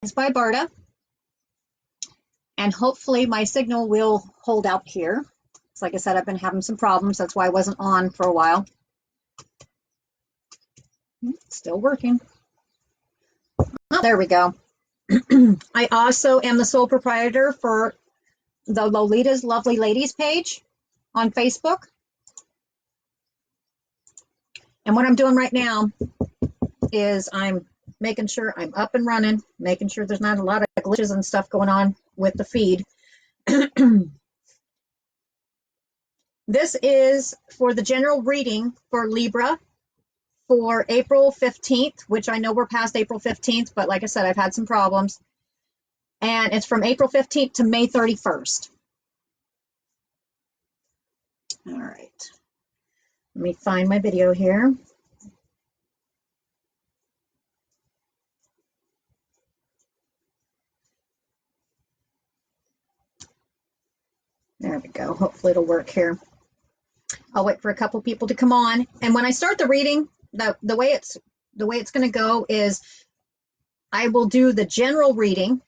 It's by Barda. And hopefully my signal will hold out here. So like I said, I've been having some problems. That's why I wasn't on for a while. Still working. Oh, there we go. I also am the sole proprietor for the Lolita's Lovely Ladies page on Facebook. And what I'm doing right now is I'm making sure I'm up and running, making sure there's not a lot of glitches and stuff going on with the feed. This is for the general reading for Libra for April 15th, which I know we're past April 15th, but like I said, I've had some problems. And it's from April 15th to May 31st. All right. Let me find my video here. There we go. Hopefully it'll work here. I'll wait for a couple people to come on. And when I start the reading, the way it's going to go is I will do the general reading,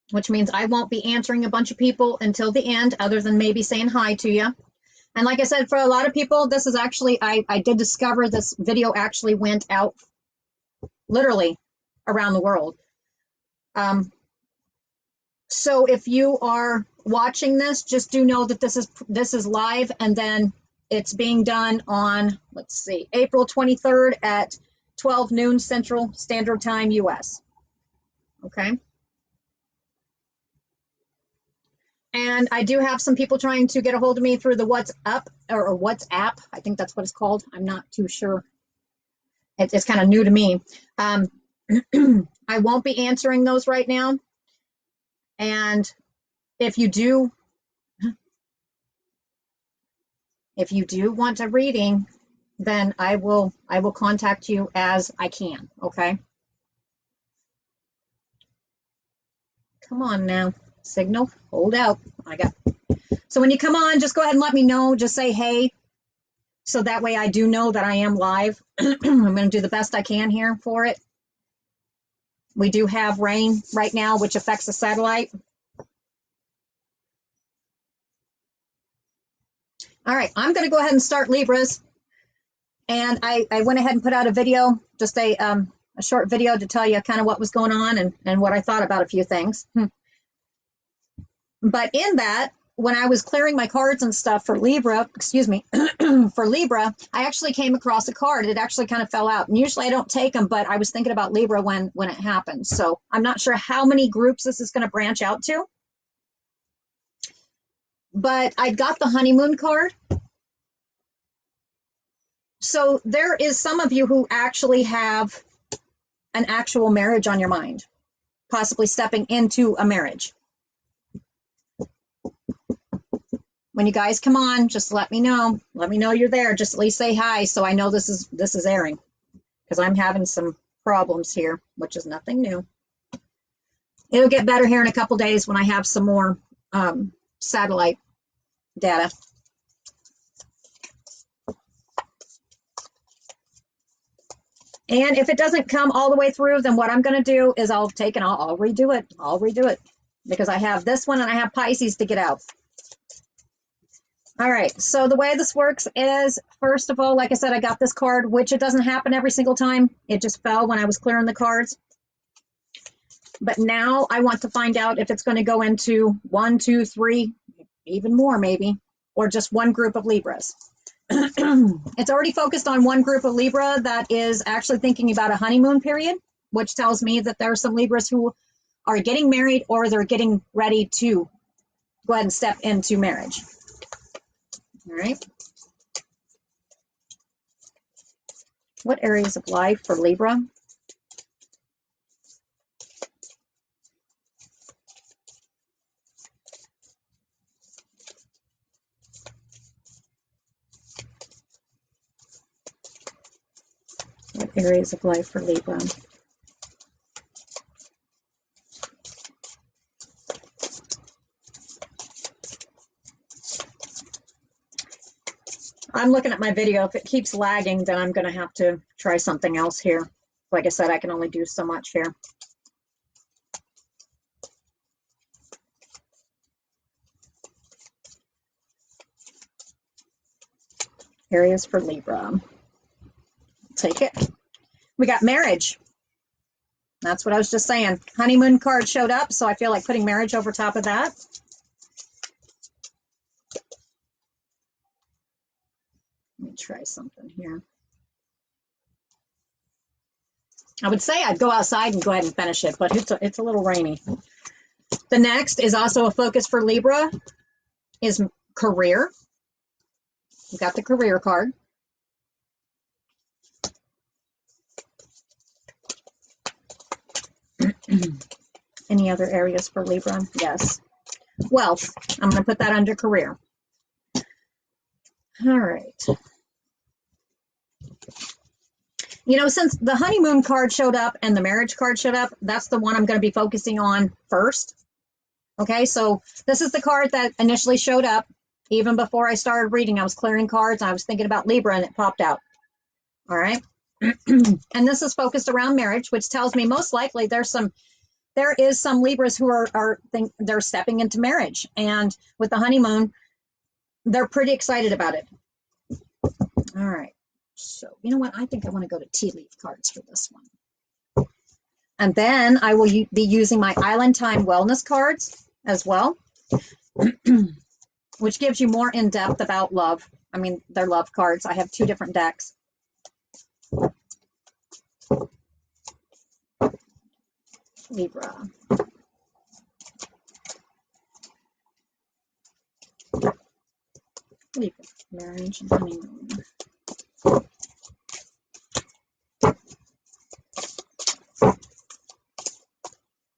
which means I won't be answering a bunch of people until the end, other than maybe saying hi to you. And like I said, for a lot of people, this is actually, I did discover this video actually went out literally around the world. So if you are watching this, just do know that this is live, and then it's being done on, let's see, April 23rd at 12 noon Central Standard Time, US. Okay. And I do have some people trying to get a hold of me through the WhatsApp or WhatsApp. I think that's what it's called. I'm not too sure. It's kind of new to me. I won't be answering those right now. And if you do want a reading, then I will contact you as I can, okay? Come on now, signal, hold out. So when you come on, just go ahead and let me know, just say hey, so that way I do know that I am live. I'm going to do the best I can here for it. We do have rain right now, which affects the satellite. All right, I'm going to go ahead and start Libras. And I went ahead and put out a video, just a short video to tell you kind of what was going on and what I thought about a few things. But in that, when I was clearing my cards and stuff for Libra, excuse me, for Libra, I actually came across a card. It actually kind of fell out. And usually I don't take them, but I was thinking about Libra when it happened. So I'm not sure how many groups this is going to branch out to. But I got the honeymoon card. So there is some of you who actually have an actual marriage on your mind, possibly stepping into a marriage. When you guys come on, just let me know. Let me know you're there. Just at least say hi, so I know this is airing, because I'm having some problems here, which is nothing new. It'll get better here in a couple days when I have some more satellite data. And if it doesn't come all the way through, then what I'm going to do is I'll take and I'll redo it. I'll redo it, because I have this one and I have Pisces to get out. All right, so the way this works is, first of all, like I said, I got this card, which it doesn't happen every single time. It just fell when I was clearing the cards. But now I want to find out if it's going to go into 1, 2, 3, even more maybe, or just one group of Libras. It's already focused on one group of Libra that is actually thinking about a honeymoon period, which tells me that there are some Libras who are getting married or they're getting ready to go ahead and step into marriage. All right. What areas of life for Libra? What areas of life for Libra? I'm looking at my video. If it keeps lagging, then I'm going to have to try something else here. Like I said, I can only do so much here. Areas for Libra. Take it. We got marriage. That's what I was just saying. Honeymoon card showed up, so I feel like putting marriage over top of that. Let me try something here. I would say I'd go outside and go ahead and finish it, but it's a little rainy. The next is also a focus for Libra, is career. We got the career card. Any other areas for Libra? Yes. Wealth. I'm going to put that under career. All right. You know, since the honeymoon card showed up and the marriage card showed up, that's the one I'm going to be focusing on first. Okay, so this is the card that initially showed up. Even before I started reading, I was clearing cards. I was thinking about Libra and it popped out. All right. And this is focused around marriage, which tells me most likely there is some Libras who they're stepping into marriage. And with the honeymoon, they're pretty excited about it. All right. So, you know what? I think I want to go to tea leaf cards for this one. And then I will be using my Island Time Wellness cards as well, which gives you more in depth about love. I mean, they're love cards. I have 2 different decks. Libra. Libra. Marriage and honeymoon.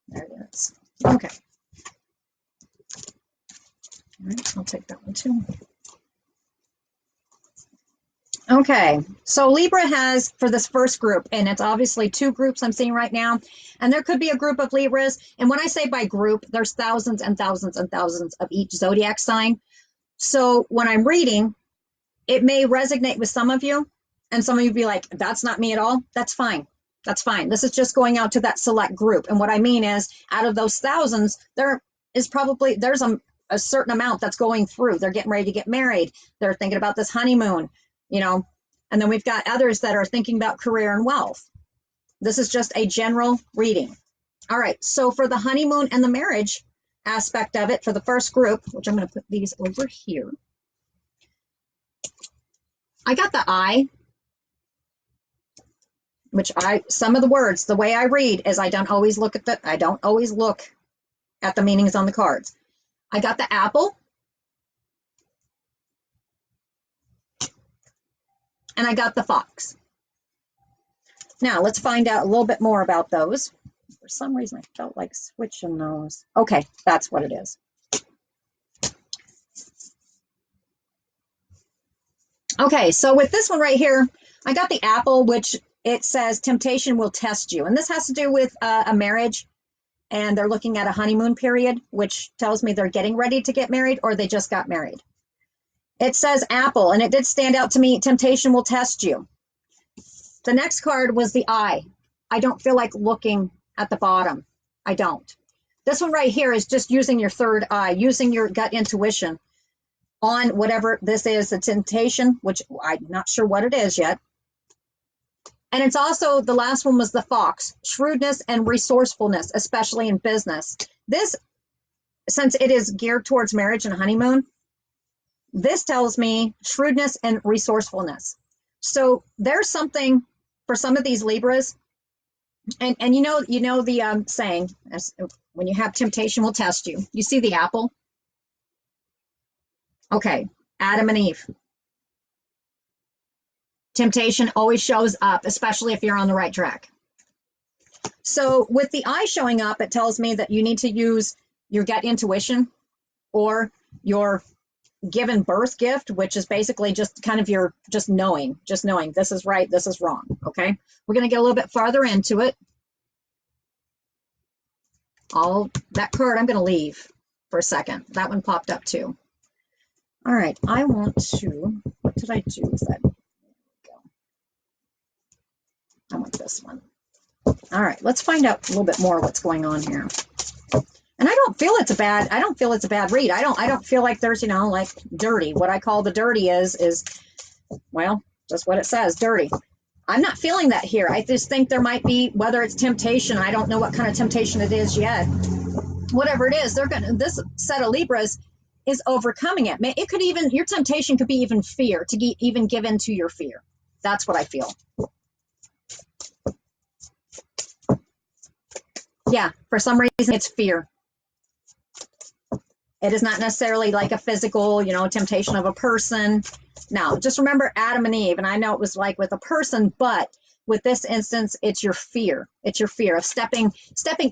There it is. Okay. All right, I'll take that one too. Okay, so Libra has, for this first group, and it's obviously 2 groups I'm seeing right now, and there could be a group of Libras, and when I say by group, there's thousands and thousands and thousands of each zodiac sign. So when I'm reading, it may resonate with some of you, and some of you be like, that's not me at all. That's fine. That's fine. This is just going out to that select group. And what I mean is, out of those thousands, there's a certain amount that's going through. They're getting ready to get married. They're thinking about this honeymoon, you know, and then we've got others that are thinking about career and wealth. This is just a general reading. All right. So for the honeymoon and the marriage aspect of it, for the first group, which I'm going to put these over here, I got the I, which some of the words, the way I read is I don't always look at the meanings on the cards. I got the apple, and I got the fox. Now let's find out a little bit more about those. For some reason I felt like switching those. Okay, that's what it is. Okay, so with this one right here, I got the apple, which it says temptation will test you. And this has to do with a marriage, and they're looking at a honeymoon period, which tells me they're getting ready to get married or they just got married. It says apple, and it did stand out to me, temptation will test you. The next card was the eye. I don't feel like looking at the bottom. I don't. This one right here is just using your third eye, using your gut intuition on whatever this is, the temptation, which I'm not sure what it is yet. And it's also, the last one was the fox, shrewdness and resourcefulness, especially in business. This, since it is geared towards marriage and honeymoon, this tells me shrewdness and resourcefulness. So there's something for some of these Libras, and you know the saying, when you have temptation will test you. You see the apple? Okay, Adam and Eve. Temptation always shows up, especially if you're on the right track. So with the eye showing up, it tells me that you need to use your gut intuition or your given birth gift, which is basically just kind of your just knowing this is right, this is wrong. Okay, we're going to get a little bit farther into it. All that card I'm going to leave for a second. That one popped up too. All right, I want to, what did I do with that? I want this one. All right, let's find out a little bit more what's going on here. And I don't feel it's a bad read. I don't feel like there's, like dirty. What I call the dirty is Well, just what it says, dirty. I'm not feeling that here. I just think there might be, whether it's temptation, I don't know what kind of temptation it is yet. Whatever it is, this set of Libras is overcoming it. It could even, your temptation could be even fear, to even give in to your fear. That's what I feel. Yeah, for some reason it's fear. It is not necessarily like a physical, temptation of a person. Now, just remember Adam and Eve, and I know it was like with a person, but with this instance, it's your fear. It's your fear of stepping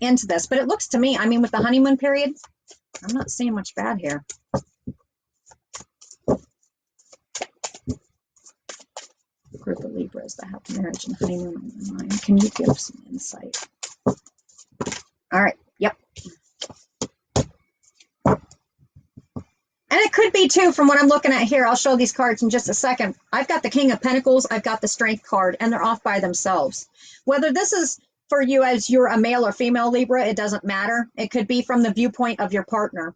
into this. But it looks to me, with the honeymoon period, I'm not seeing much bad here. Group of Libras that have marriage and honeymoon on their mind. Can you give some insight? All right. Yep. And it could be too, from what I'm looking at here, I'll show these cards in just a second. I've got the King of Pentacles, I've got the Strength card, and they're off by themselves. Whether this is for you as you're a male or female Libra, it doesn't matter. It could be from the viewpoint of your partner.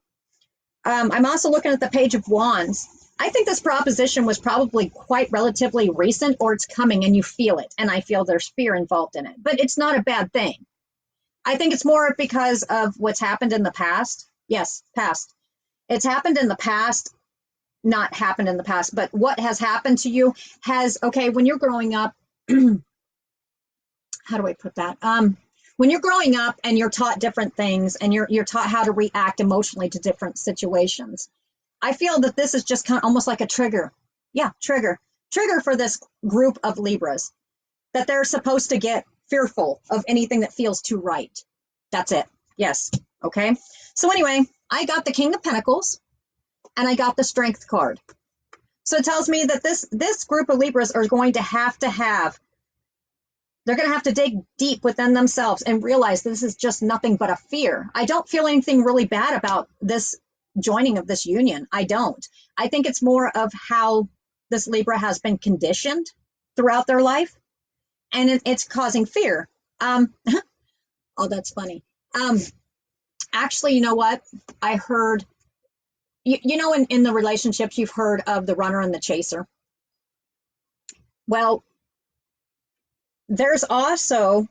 I'm also looking at the Page of Wands. I think this proposition was probably quite relatively recent, or it's coming and you feel it. And I feel there's fear involved in it, but it's not a bad thing. I think it's more because of what's happened in the past. Yes, past. It's happened in the past, not happened in the past, but what has happened to you has, okay, when you're growing up, how do I put that? When you're growing up and you're taught different things and you're taught how to react emotionally to different situations, I feel that this is just kind of almost like a trigger. Yeah, trigger for this group of Libras, that they're supposed to get fearful of anything that feels too right. That's it. Yes. Okay. So anyway, I got the King of Pentacles and I got the Strength card. So it tells me that this group of Libras are going to have, they're going to have to dig deep within themselves and realize this is just nothing but a fear. I don't feel anything really bad about this joining of this union. I don't. I think it's more of how this Libra has been conditioned throughout their life, and it's causing fear. Oh, that's funny. Actually, you know what? I heard, in the relationships, you've heard of the runner and the chaser. Well, there's also,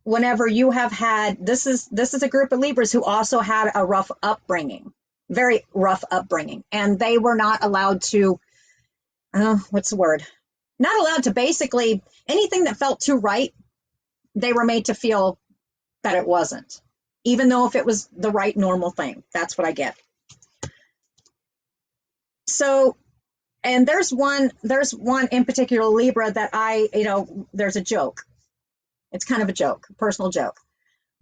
whenever you have had, this is a group of Libras who also had a rough upbringing, very rough upbringing, and they were not allowed to, what's the word? Not allowed to, basically, anything that felt too right, they were made to feel that it wasn't, even though if it was the right normal thing. That's what I get. So, and there's one in particular Libra that there's a joke. It's kind of a joke, a personal joke.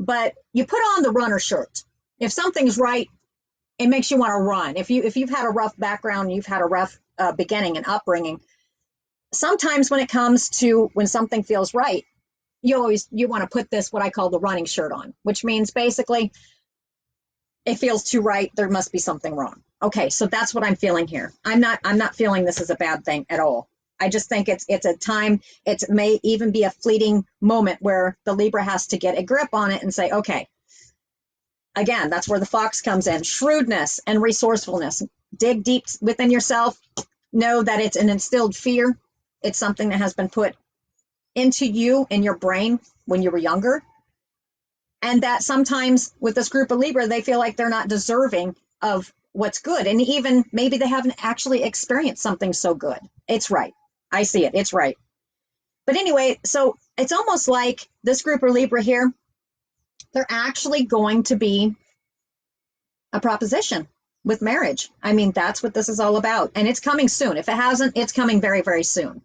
But you put on the runner shirt. If something's right, it makes you want to run. If you've had a rough background, you've had a rough beginning and upbringing, sometimes when it comes to when something feels right, you want to put this, what I call the running shirt on, which means basically it feels too right. There must be something wrong. Okay, so that's what I'm feeling here. I'm not feeling this is a bad thing at all. I just think it's a time, it may even be a fleeting moment where the Libra has to get a grip on it and say, okay, again, that's where the fox comes in, shrewdness and resourcefulness. Dig deep within yourself, know that it's an instilled fear. It's something that has been put into you in your brain when you were younger. And that sometimes with this group of Libra, they feel like they're not deserving of what's good. And even maybe they haven't actually experienced something so good. It's right. I see it. It's right. But anyway, so it's almost like this group of Libra here, they're actually going to be a proposition with marriage. That's what this is all about. And it's coming soon. If it hasn't, it's coming very, very soon.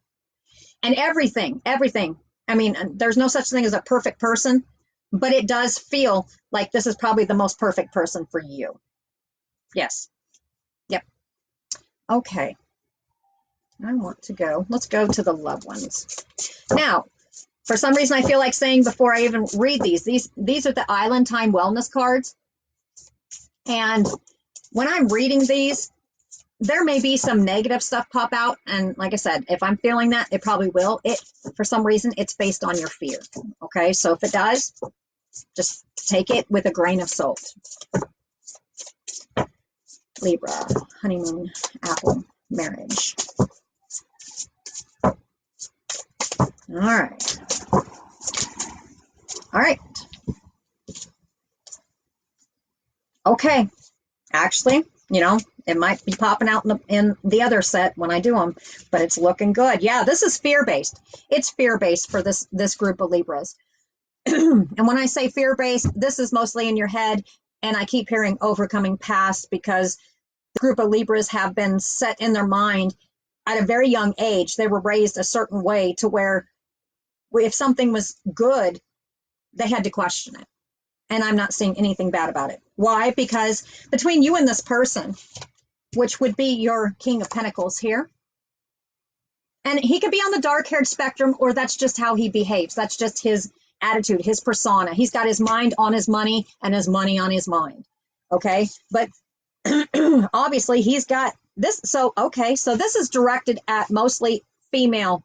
And everything. There's no such thing as a perfect person, but it does feel like this is probably the most perfect person for you. Yes. Yep. Okay. Let's go to the loved ones. Now, for some reason, I feel like saying before I even read these are the Island Time Wellness cards. And when I'm reading these, there may be some negative stuff pop out. And like I said, if I'm feeling that, it probably will. For some reason, it's based on your fear. Okay, so if it does, just take it with a grain of salt. Libra, honeymoon, apple, marriage. All right. All right. Okay. Actually, you know, it might be popping out in the other set when I do them, but it's looking good. Yeah, this is fear-based. It's fear-based for this group of Libras. And when I say fear-based, this is mostly in your head, and I keep hearing overcoming past because the group of Libras have been set in their mind at a very young age. They were raised a certain way to where if something was good, they had to question it. And I'm not seeing anything bad about it. Why? Because between you and this person, which would be your King of Pentacles here, and he could be on the dark-haired spectrum, or that's just how he behaves. That's just his attitude, his persona. He's got his mind on his money and his money on his mind. Okay? But obviously he's got this. So, okay. So this is directed at mostly female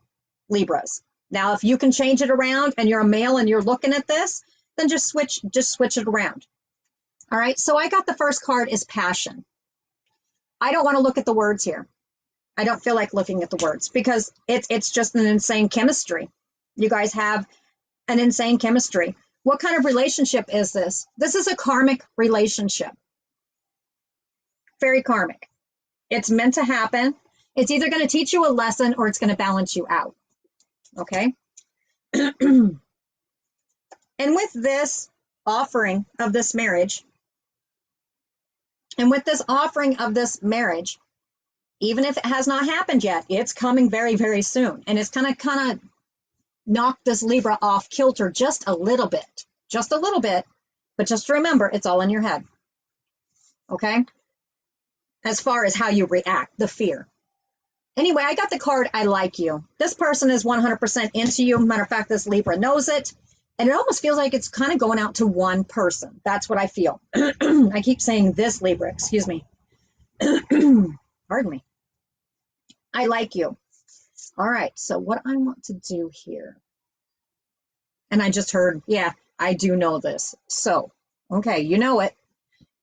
Libras. Now, if you can change it around and you're a male and you're looking at this, then just switch it around. All right. So I got the first card is passion. I don't want to look at the words here. I don't feel like looking at the words because it's just an insane chemistry. You guys have an insane chemistry. What kind of relationship is this? This is a karmic relationship. Very karmic. It's meant to happen. It's either going to teach you a lesson or it's going to balance you out. Okay. And with this offering of this marriage, even if it has not happened yet, it's coming very, very soon. And it's kind of knock this Libra off kilter just a little bit, but just remember, it's all in your head. Okay. As far as how you react, the fear. Anyway, I got the card, I like you. This person is 100% into you. Matter of fact, this Libra knows it. And it almost feels like it's kind of going out to one person. That's what I feel. I keep saying this Libra, excuse me. Pardon me. I like you. All right. So what I want to do here. And I just heard, yeah, I do know this. So, okay, you know it.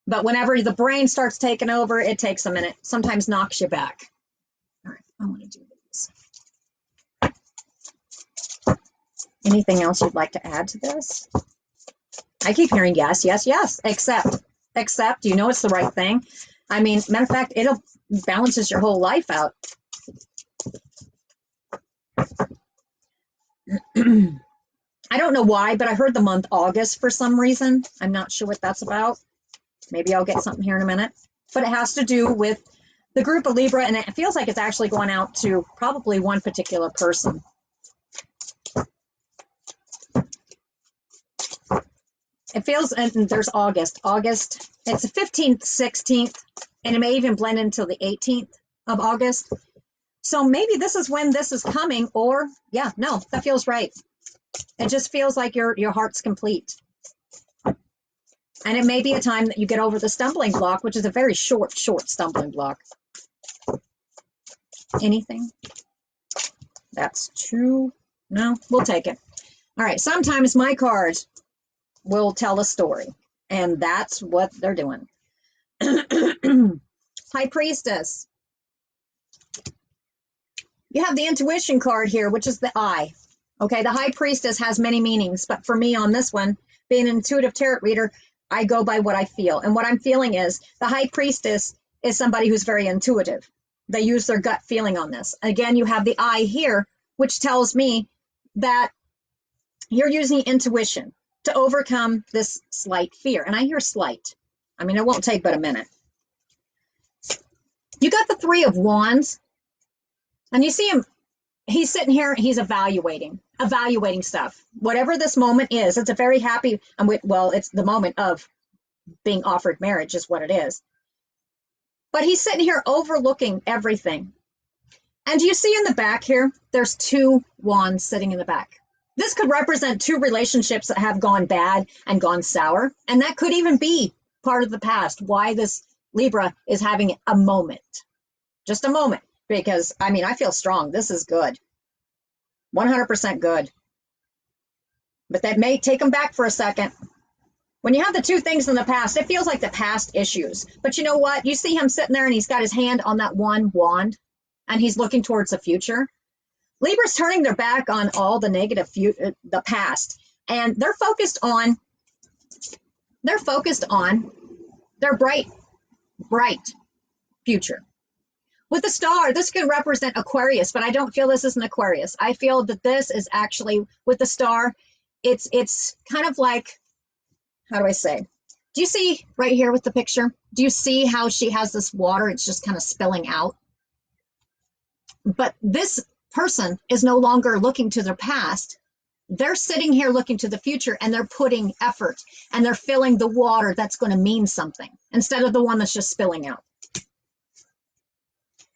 But whenever the brain starts taking over, it takes a minute. Sometimes knocks you back. All right. I want to do this. Anything else you'd like to add to this? I keep hearing yes, yes, yes. Except, you know it's the right thing. I mean, matter of fact, it'll balances your whole life out. I don't know why, but I heard the month August for some reason. I'm not sure what that's about. Maybe I'll get something here in a minute. But it has to do with the group of Libra, and it feels like it's actually going out to probably one particular person. It feels, and there's August. August, it's the 15th, 16th, and it may even blend into the 18th of August. So maybe this is when this is coming, or, yeah, no, that feels right. It just feels like your heart's complete. And it may be a time that you get over the stumbling block, which is a very short stumbling block. Anything? That's true. No, we'll take it. All right, sometimes my cards will tell a story, and that's what they're doing. High Priestess. You have the intuition card here, which is the eye. Okay, the High Priestess has many meanings, but for me on this one, being an intuitive tarot reader, I go by what I feel. And what I'm feeling is the High Priestess is somebody who's very intuitive. They use their gut feeling on this. Again, you have the eye here, which tells me that you're using intuition to overcome this slight fear. And I hear slight. I mean, it won't take but a minute. You got the Three of Wands, and you see him, he's sitting here, he's evaluating stuff. Whatever this moment is, it's a very happy, well, it's the moment of being offered marriage is what it is. But he's sitting here overlooking everything. And you see in the back here, there's two wands sitting in the back. This could represent two relationships that have gone bad and gone sour. And that could even be part of the past, why this Libra is having a moment. Just a moment. Because, I mean, I feel strong. This is good. 100% good. But that may take them back for a second. When you have the two things in the past, it feels like the past issues. But you know what? You see him sitting there and he's got his hand on that one wand and he's looking towards the future. Libra's turning their back on all the negative, the past, and they're focused on their bright future. With the star, this can represent Aquarius, but I don't feel this is an Aquarius. I feel that this is actually, with the star, it's kind of like, how do I say? Do you see right here with the picture? Do you see how she has this water? It's just kind of spilling out. But this person is no longer looking to their past. They're sitting here looking to the future, and they're putting effort, and they're filling the water that's going to mean something instead of the one that's just spilling out.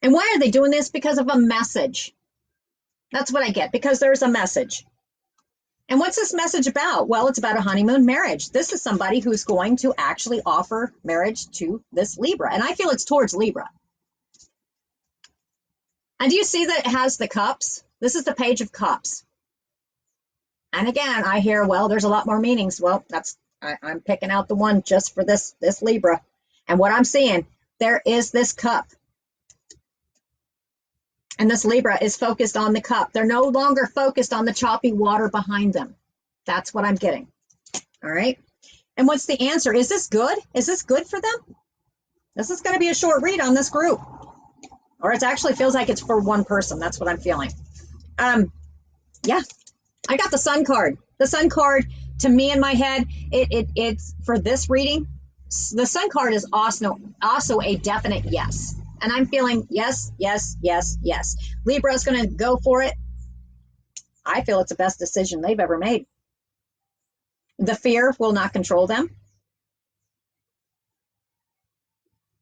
And why are they doing this? Because of a message. That's what I get, because there's a message. And what's this message about? Well, it's about a honeymoon marriage. This is somebody who's going to actually offer marriage to this Libra. And I feel it's towards Libra. And do you see that it has the cups? This is the Page of Cups. And again, I hear, well, there's a lot more meanings. Well, I'm picking out the one just for this Libra. And what I'm seeing, there is this cup. And this Libra is focused on the cup. They're no longer focused on the choppy water behind them. That's what I'm getting. All right. And what's the answer? Is this good? Is this good for them? This is going to be a short read on this group. Or it actually feels like it's for one person. That's what I'm feeling. Yeah, I got the Sun card. The Sun card, to me in my head, it's for this reading. The Sun card is also a definite yes. And I'm feeling yes, yes, yes, yes. Libra's going to go for it. I feel it's the best decision they've ever made. The fear will not control them.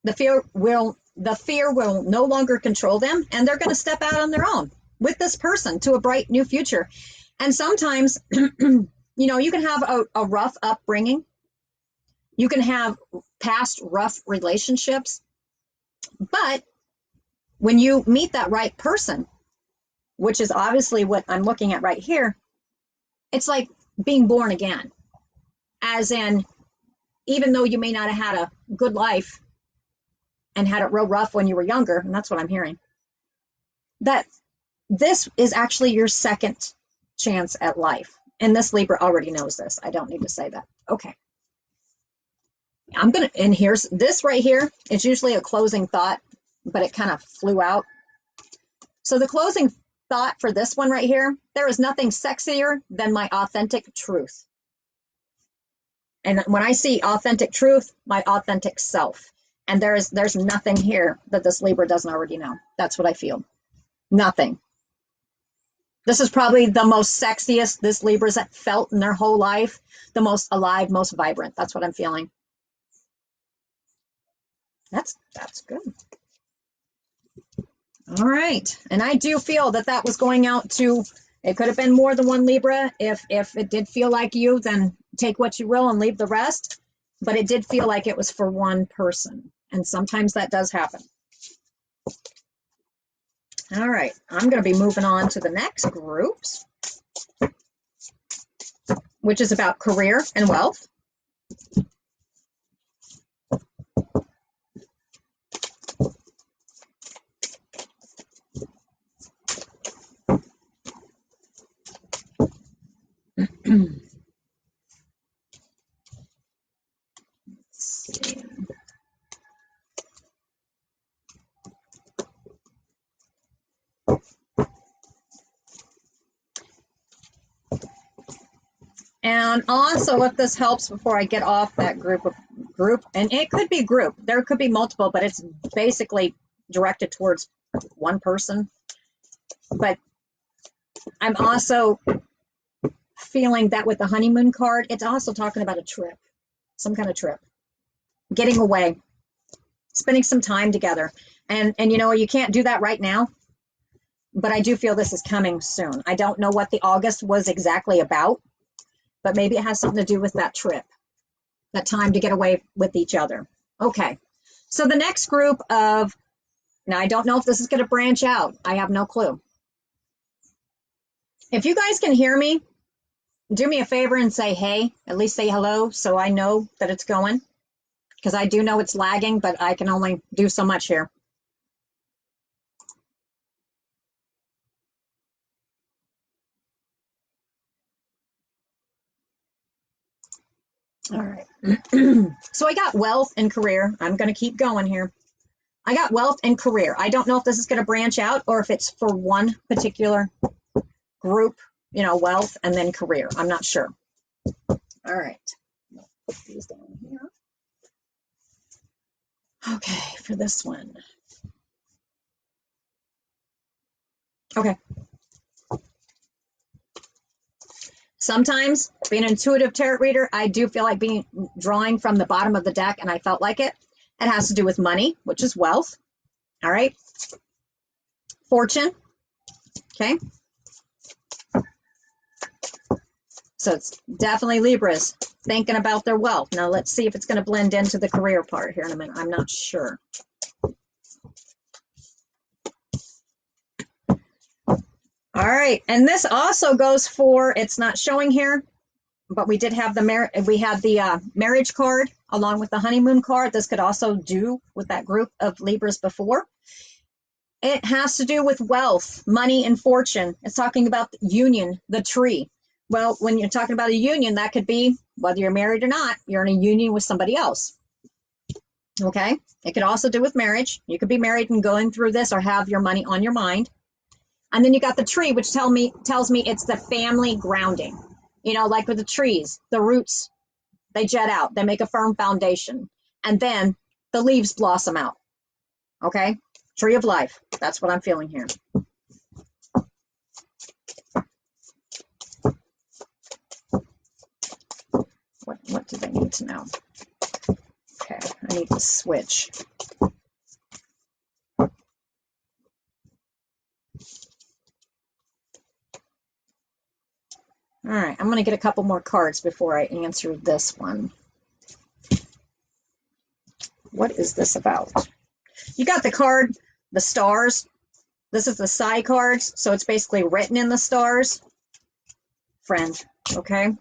The fear will no longer control them, and they're going to step out on their own with this person to a bright new future. And sometimes, you know, you can have a rough upbringing. You can have past rough relationships. But when you meet that right person, which is obviously what I'm looking at right here, it's like being born again. As in, even though you may not have had a good life and had it real rough when you were younger, and that's what I'm hearing, that this is actually your second chance at life. And this Libra already knows this. I don't need to say that. Okay. And here's this right here. It's usually a closing thought, but it kind of flew out. So the closing thought for this one right here, there is nothing sexier than my authentic truth. And when I see authentic truth, my authentic self. And there's nothing here that this Libra doesn't already know. That's what I feel. Nothing. This is probably the most sexiest this Libra's felt in their whole life. The most alive, most vibrant. That's what I'm feeling. That's good. All right. And I do feel that was going out to, it could have been more than one Libra. If it did feel like you, then take what you will and leave the rest. But it did feel like it was for one person. And sometimes that does happen. All right. I'm going to be moving on to the next groups, which is about career and wealth. And also, if this helps before I get off that group, and it could be group, there could be multiple, but it's basically directed towards one person. But I'm also feeling that with the honeymoon card, it's also talking about a trip, some kind of trip, getting away, spending some time together. And you know, you can't do that right now, but I do feel this is coming soon. I don't know what the August was exactly about, but maybe it has something to do with that trip, that time to get away with each other. Okay, so the next group of, now I don't know if this is going to branch out. I have no clue. If you guys can hear me, do me a favor and say, hey, at least say hello so I know that it's going, because I do know it's lagging, but I can only do so much here. All right. So I got wealth and career. I'm going to keep going here. I got wealth and career. I don't know if this is going to branch out or if it's for one particular group, you know, wealth and then career. I'm not sure. All right. I'll put these down here. Okay, for this one. Okay. Sometimes being an intuitive tarot reader, I do feel like drawing from the bottom of the deck, and I felt like it. It has to do with money, which is wealth. All right. Fortune. Okay. So it's definitely Libras thinking about their wealth. Now let's see if it's going to blend into the career part here in a minute. I'm not sure. All right. And this also goes for, it's not showing here, but we did have the marriage card along with the honeymoon card. This could also do with that group of Libras before. It has to do with wealth, money, and fortune. It's talking about the union, the tree. Well, when you're talking about a union, that could be whether you're married or not, you're in a union with somebody else. Okay. It could also do with marriage. You could be married and going through this or have your money on your mind. And then you got the tree, which tells me it's the family grounding. You know, like with the trees, the roots, they jet out, they make a firm foundation, and then the leaves blossom out. Okay. Tree of life. That's what I'm feeling here. What do they need to know? Okay, I need to switch. All right, I'm going to get a couple more cards before I answer this one. What is this about? You got the card, the stars. This is the side cards, so it's basically written in the stars. Friend, okay?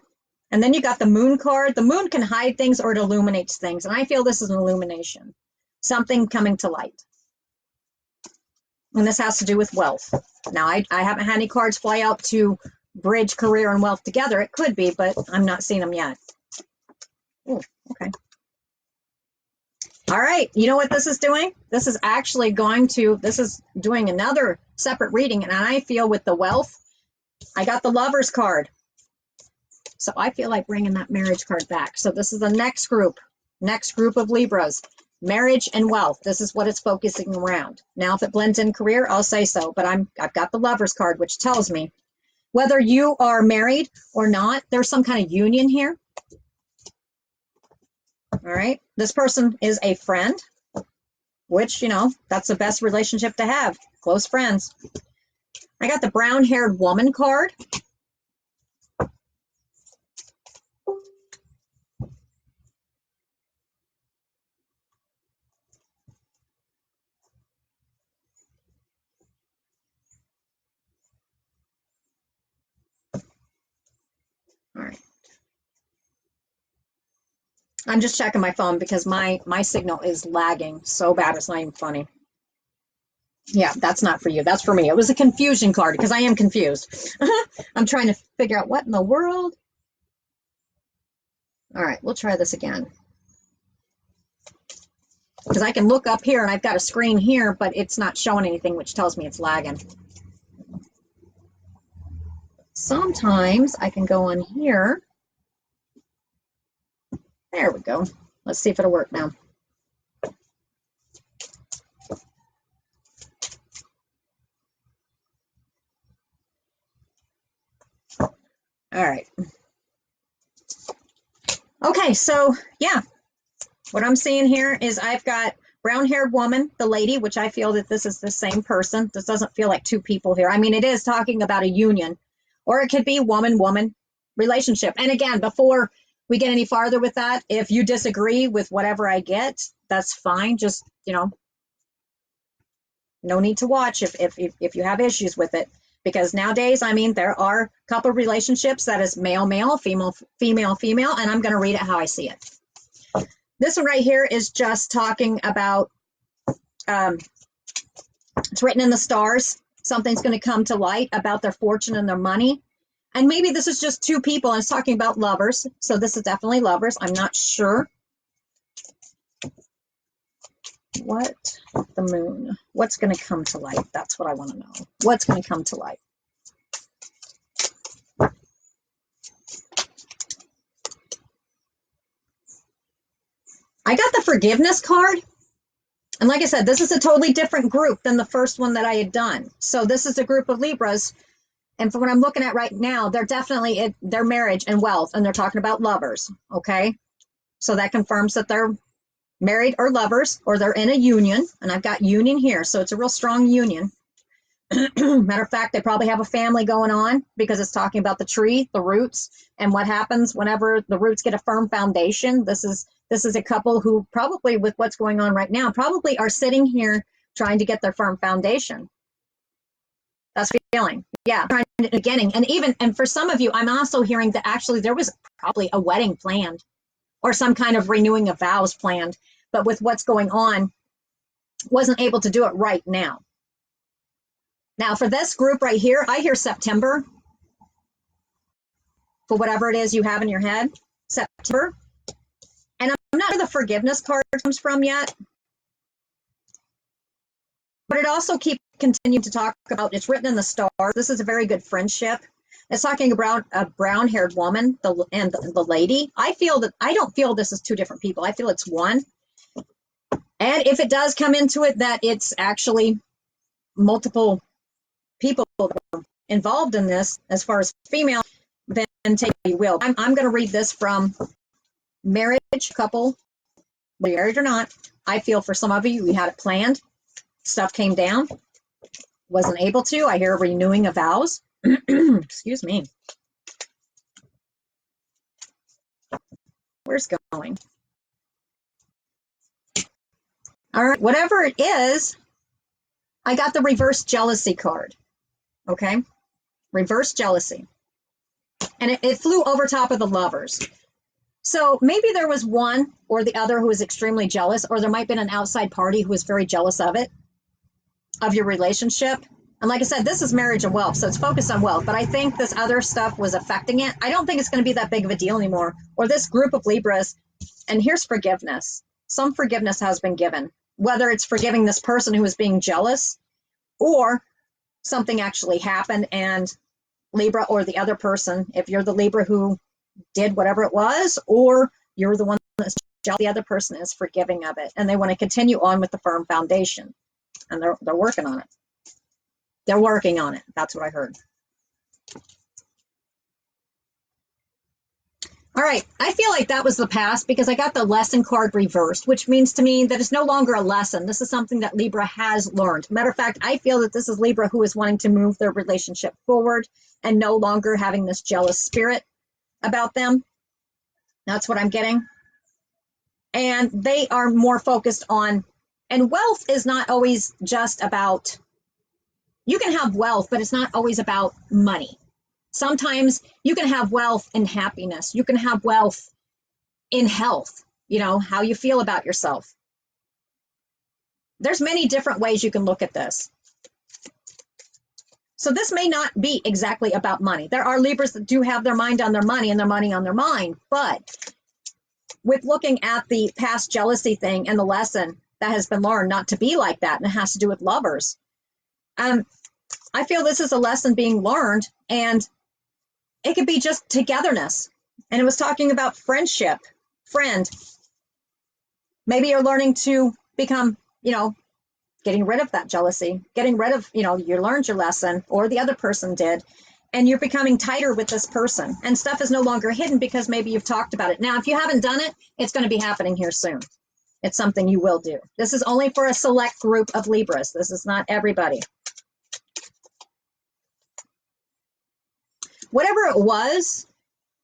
And then you got the moon card. The moon can hide things or it illuminates things, and I feel this is an illumination. Something coming to light. And this has to do with wealth. Now, I haven't had any cards fly out to bridge career and wealth together. It could be, but I'm not seeing them yet. Ooh, okay. All right. You know what this is doing? This is actually this is doing another separate reading. And I feel with the wealth, I got the Lovers card. So I feel like bringing that marriage card back. So this is the next group of Libras. Marriage and wealth. This is what it's focusing around. Now, if it blends in career, I'll say so. But I've got the Lovers card, which tells me whether you are married or not, there's some kind of union here. All right. This person is a friend, which, you know, that's the best relationship to have. Close friends. I got the brown-haired woman card. All right. I'm just checking my phone because my signal is lagging so bad it's not even funny. Yeah, that's not for you. That's for me. It was a confusion card because I am confused. I'm trying to figure out what in the world. All right, we'll try this again. Because I can look up here and I've got a screen here, but it's not showing anything, which tells me it's lagging. Sometimes I can go on here. There we go. Let's see if it'll work now. All right. Okay, so yeah, what I'm seeing here is I've got brown-haired woman, the lady, which I feel that this is the same person. This doesn't feel like two people here. I mean, it is talking about a union, or it could be woman-woman relationship. And again, before we get any farther with that, if you disagree with whatever I get, that's fine. Just, you know, no need to watch if you have issues with it. Because nowadays, I mean, there are a couple of relationships that is male-male, female-female, and I'm going to read it how I see it. This one right here is just talking about, it's written in the stars. Something's going to come to light about their fortune and their money. And maybe this is just two people and it's talking about lovers. So this is definitely lovers. I'm not sure. What the moon? What's going to come to light? That's what I want to know. What's going to come to light? I got the forgiveness card. And like I said, this is a totally different group than the first one that I had done. So this is a group of Libras. And from what I'm looking at right now, they're definitely, they're marriage and wealth. And they're talking about lovers. Okay. So that confirms that they're married or lovers, or they're in a union. And I've got union here. So it's a real strong union. Matter of fact, they probably have a family going on because it's talking about the tree, the roots, and what happens whenever the roots get a firm foundation. This is a couple who probably, with what's going on right now, probably are sitting here trying to get their firm foundation. That's feeling. Yeah, trying to beginning. And for some of you, I'm also hearing that actually there was probably a wedding planned or some kind of renewing of vows planned, but with what's going on, wasn't able to do it right now. Now, for this group right here, I hear September. For whatever it is you have in your head, September. And I'm not sure the forgiveness card comes from yet. But it also keeps continuing to talk about, it's written in the stars. This is a very good friendship. It's talking about a brown-haired woman and the lady. I don't feel this is two different people. I feel it's one. And if it does come into it that it's actually multiple people involved in this, as far as female, then take what you will. I'm going to read this from marriage couple, married or not. I feel for some of you, you had it planned. Stuff came down. Wasn't able to. I hear a renewing of vows. Excuse me. Where's it going? All right, whatever it is, I got the reverse jealousy card. Okay, reverse jealousy. And it flew over top of the lovers. So maybe there was one or the other who was extremely jealous, or there might have been an outside party who was very jealous of it, of your relationship. And like I said, this is marriage and wealth, so it's focused on wealth. But I think this other stuff was affecting it. I don't think it's going to be that big of a deal anymore. Or this group of Libras, and here's forgiveness. Some forgiveness has been given, whether it's forgiving this person who was being jealous, or something actually happened and Libra or the other person, if you're the Libra who did whatever it was, or you're the one that's jealous, the other person is forgiving of it, and they want to continue on with the firm foundation, and they're working on it. They're working on it. That's what I heard. All right, I feel like that was the past because I got the lesson card reversed, which means to me that it's no longer a lesson. This is something that Libra has learned. Matter of fact, I feel that this is Libra who is wanting to move their relationship forward and no longer having this jealous spirit about them. That's what I'm getting. And they are more focused on, and wealth is not always just about, you can have wealth, but it's not always about money. Sometimes you can have wealth in happiness. You can have wealth in health, how you feel about yourself. There's many different ways you can look at this. So this may not be exactly about money. There are Libras that do have their mind on their money and their money on their mind. But with looking at the past jealousy thing and the lesson that has been learned not to be like that, and it has to do with lovers, I feel this is a lesson being learned, and it could be just togetherness. And it was talking about friendship, friend. Maybe you're learning to become, getting rid of that jealousy, getting rid of, you learned your lesson, or the other person did, and you're becoming tighter with this person. And stuff is no longer hidden because maybe you've talked about it. Now, if you haven't done it, it's going to be happening here soon. It's something you will do. This is only for a select group of Libras. This is not everybody. Whatever it was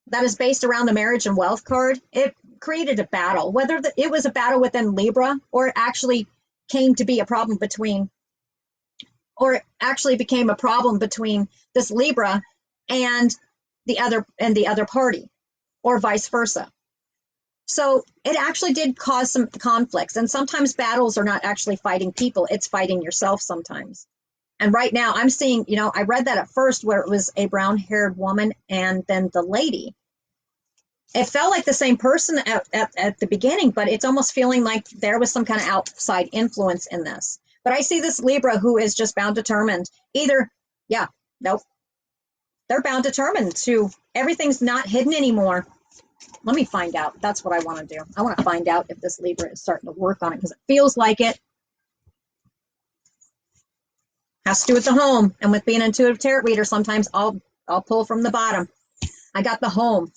that is based around the marriage and wealth card, it created a battle. Whether it was a battle within Libra, or it actually came to be a problem between, or it actually became a problem between this Libra and the other party, or vice versa. So it actually did cause some conflicts. And sometimes battles are not actually fighting people, it's fighting yourself sometimes. And right now I'm seeing, you know, I read that at first where it was a brown-haired woman and then the lady. It felt like the same person at the beginning, but it's almost feeling like there was some kind of outside influence in this. But I see this Libra who is just bound determined. Either, yeah, nope. They're bound determined to, everything's not hidden anymore. Let me find out. That's what I want to do. I want to find out if this Libra is starting to work on it because it feels like it. Has to do with the home. And with being an intuitive tarot reader, sometimes I'll pull from the bottom. I got the home.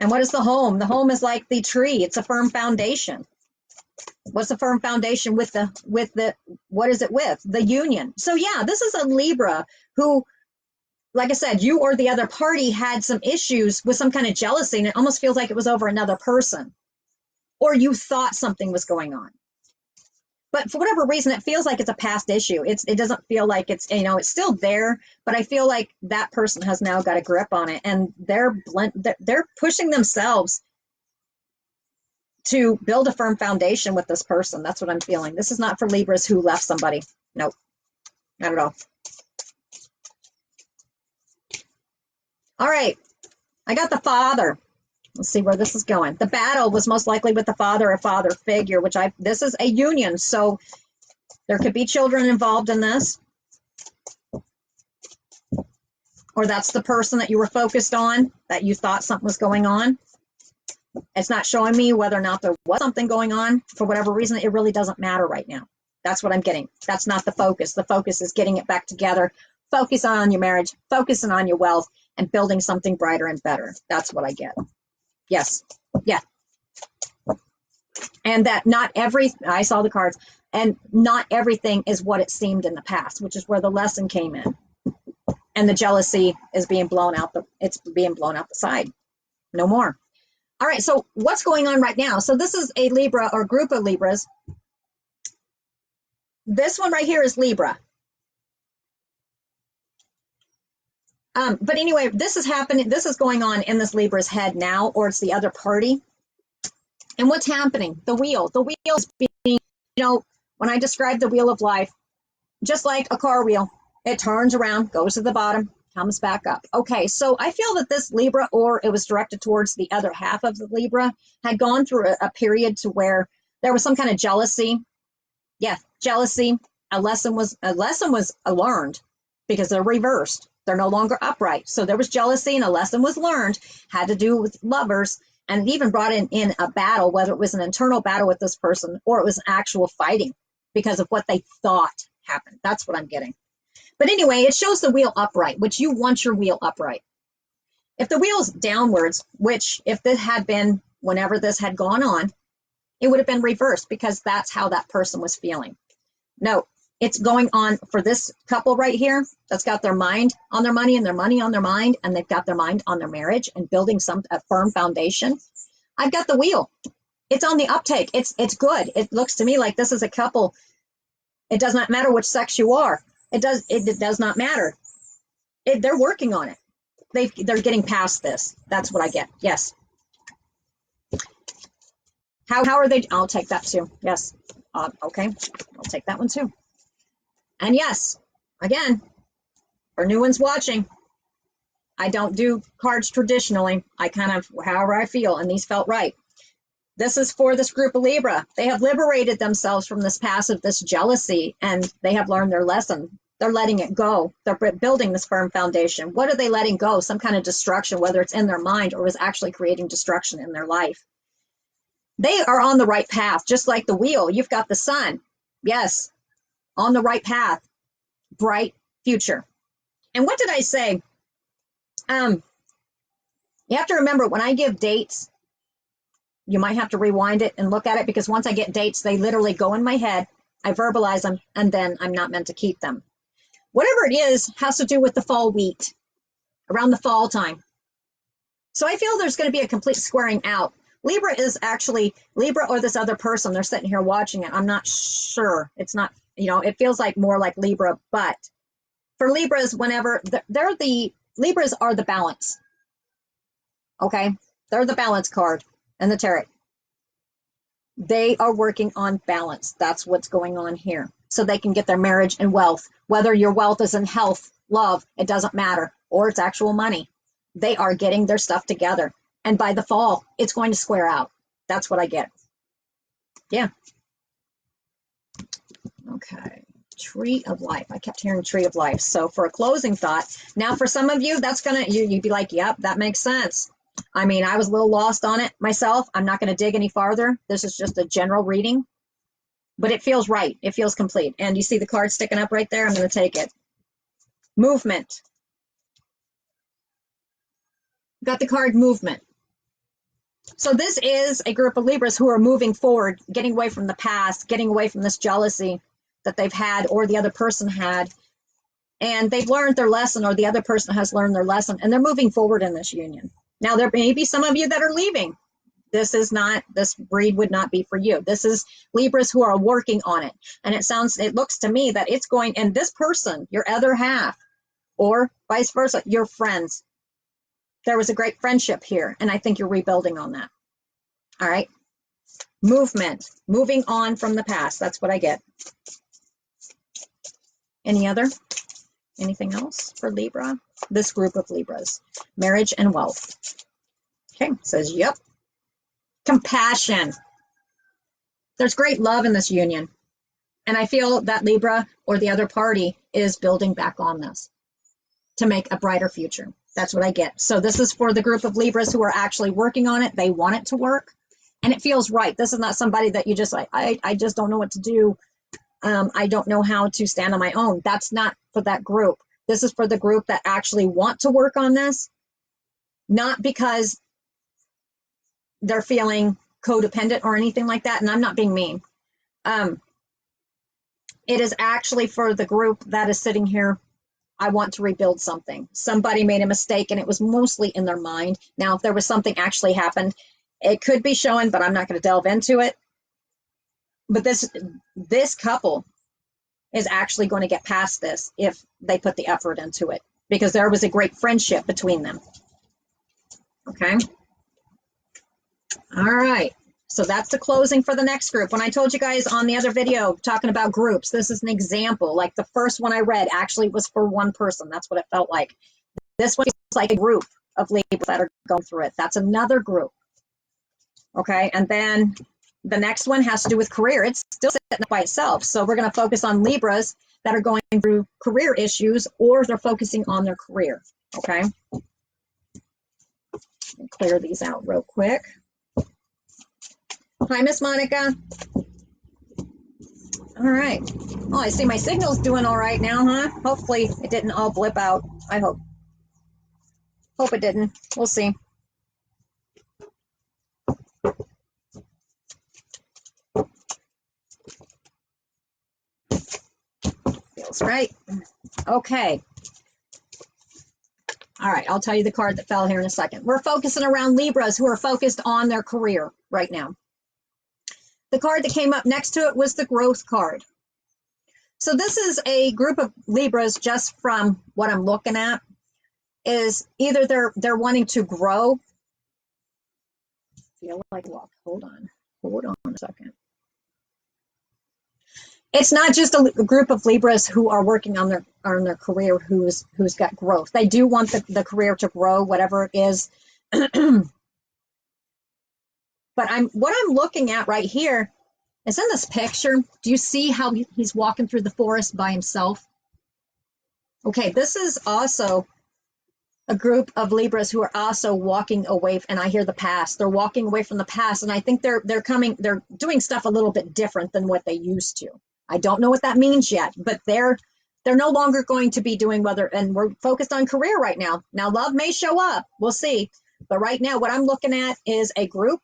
And what is the home? The home is like the tree. It's a firm foundation. What's a firm foundation with the what is it with? The union. So yeah, this is a Libra who, like I said, you or the other party had some issues with some kind of jealousy, and it almost feels like it was over another person, or you thought something was going on. But for whatever reason, it feels like it's a past issue. It doesn't feel like it's, you know, it's still there, but I feel like that person has now got a grip on it, and they're pushing themselves to build a firm foundation with this person. That's what I'm feeling. This is not for Libras who left somebody. Nope, not at all. All right, I got the father. Let's see where this is going. The battle was most likely with the father, a father figure, which this is a union. So there could be children involved in this. Or that's the person that you were focused on, that you thought something was going on. It's not showing me whether or not there was something going on. For whatever reason, it really doesn't matter right now. That's what I'm getting. That's not the focus. The focus is getting it back together, focusing on your marriage, focusing on your wealth, and building something brighter and better. That's what I get. Yes. Yeah. And that not I saw the cards, and not everything is what it seemed in the past, which is where the lesson came in. And the jealousy is being blown out. It's being blown out the side. No more. All right. So what's going on right now? So this is a Libra or group of Libras. This one right here is Libra. But anyway, this is happening. This is going on in this Libra's head now, or it's the other party. And what's happening? The wheel is being, you know, when I describe the wheel of life, just like a car wheel, it turns around, goes to the bottom, comes back up. Okay, so I feel that this Libra, or it was directed towards the other half of the Libra, had gone through a period to where there was some kind of jealousy. Yeah, jealousy. A lesson was learned because they're reversed. They're no longer upright. So there was jealousy and a lesson was learned, had to do with lovers, and it even brought in a battle, whether it was an internal battle with this person or it was actual fighting because of what they thought happened. That's what I'm getting. But anyway, it shows the wheel upright, which you want your wheel upright. If the wheel's downwards, which if this had been whenever this had gone on, it would have been reversed because that's how that person was feeling. No, it's going on for this couple right here that's got their mind on their money and their money on their mind, and they've got their mind on their marriage and building a firm foundation. I've got the wheel. It's on the uptake. It's good. It looks to me like this is a couple. It does not matter which sex you are. It does not matter. They're working on it. They're getting past this. That's what I get. Yes. How are they? I'll take that too. Yes. Okay. I'll take that one too. And yes, again, for new ones watching, I don't do cards traditionally. I kind of, however I feel, and these felt right. This is for this group of Libra. They have liberated themselves from this passive, this jealousy, and they have learned their lesson. They're letting it go. They're building this firm foundation. What are they letting go? Some kind of destruction, whether it's in their mind or was actually creating destruction in their life. They are on the right path, just like the wheel. You've got the sun. Yes, on the right path. Bright future. And what did I say? You have to remember when I give dates, you might have to rewind it and look at it because once I get dates, they literally go in my head. I verbalize them, and then I'm not meant to keep them. Whatever it is has to do with the fall wheat, around the fall time. So I feel there's going to be a complete squaring out. Libra is actually, Libra or this other person, they're sitting here watching it. I'm not sure. It's not, it feels like more like Libra, but for Libras, whenever Libras are the balance. Okay. They're the balance card in the tarot. They are working on balance. That's what's going on here. so they can get their marriage and wealth. Whether your wealth is in health, love, it doesn't matter, or it's actual money. They are getting their stuff together. And by the fall, it's going to square out. That's what I get. Yeah. Okay. Tree of life. I kept hearing tree of life. So for a closing thought, now for some of you, that's going to, you'd be like, yep, that makes sense. I mean, I was a little lost on it myself. I'm not going to dig any farther. This is just a general reading, but it feels right. It feels complete. And you see the card sticking up right there? I'm going to take it. Movement. Got the card movement. So this is a group of Libras who are moving forward, getting away from the past, getting away from this jealousy that they've had or the other person had. And they've learned their lesson, or the other person has learned their lesson, and they're moving forward in this union. Now, there may be some of you that are leaving. This breed would not be for you. This is Libras who are working on it. And it looks to me that it's going, and this person, your other half, or vice versa, your friends. There was a great friendship here, and I think you're rebuilding on that. All right. Movement, moving on from the past. That's what I get. Anything else for Libra? This group of Libras, marriage and wealth. Okay, says, yep. Compassion. There's great love in this union. And I feel that Libra or the other party is building back on this to make a brighter future. That's what I get. So this is for the group of Libras who are actually working on it. They want it to work, and it feels right. This is not somebody that you just like, I just don't know what to do. I don't know how to stand on my own. That's not for that group. This is for the group that actually want to work on this, not because they're feeling codependent or anything like that. And I'm not being mean. It is actually for the group that is sitting here. I want to rebuild something. Somebody made a mistake, and it was mostly in their mind. Now, if there was something actually happened, it could be showing, but I'm not going to delve into it. But this couple is actually going to get past this if they put the effort into it, because there was a great friendship between them. Okay. All right. So that's the closing for the next group. When I told you guys on the other video talking about groups, this is an example. Like the first one I read actually was for one person. That's what it felt like. This one is like a group of Libras that are going through it. That's another group. Okay. And then the next one has to do with career. It's still sitting by itself. So we're going to focus on Libras that are going through career issues, or they're focusing on their career. Okay. Clear these out real quick. Hi, Miss Monica. All right. Oh, I see my signal's doing all right now, huh? Hopefully it didn't all blip out. I hope. Hope it didn't. We'll see. Feels right. Okay. All right. I'll tell you the card that fell here in a second. We're focusing around Libras who are focused on their career right now. The card that came up next to it was the growth card. So this is a group of Libras, just from what I'm looking at, is either they're wanting to grow. Feel like walk. Hold on a second. It's not just a group of Libras who are working on their career who's got growth. They do want the career to grow, whatever it is. But what I'm looking at right here is in this picture. Do you see how he's walking through the forest by himself? Okay, this is also a group of Libras who are also walking away, and I hear the past. They're walking away from the past, and I think they're doing stuff a little bit different than what they used to. I don't know what that means yet, but they're no longer going to be doing and we're focused on career right now. Now, love may show up. We'll see. But right now, what I'm looking at is a group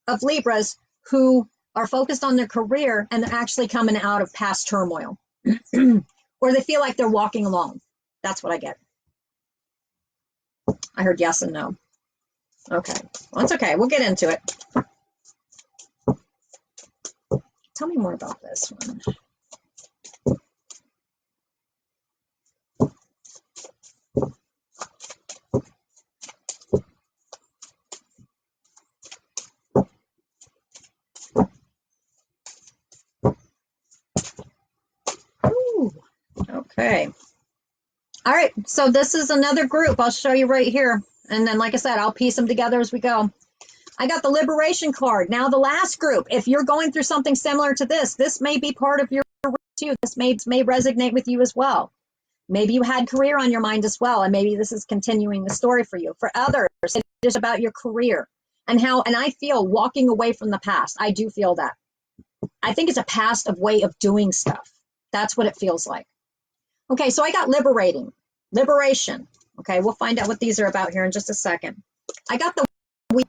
of Libras who are focused on their career, and they're actually coming out of past turmoil, or they feel like they're walking along. That's what I get. I heard yes and no. Okay. Well, it's okay. We'll get into it. Tell me more about this one. Okay. All right. So this is another group. I'll show you right here. And then, like I said, I'll piece them together as we go. I got the liberation card. Now, the last group, if you're going through something similar to this may be part of your too. This may resonate with you as well. Maybe you had career on your mind as well, and maybe this is continuing the story for you. For others, it is about your career and I feel walking away from the past. I do feel that. I think it's a past of way of doing stuff. That's what it feels like. Okay, so I got liberation. Okay, we'll find out what these are about here in just a second. I got the wheel.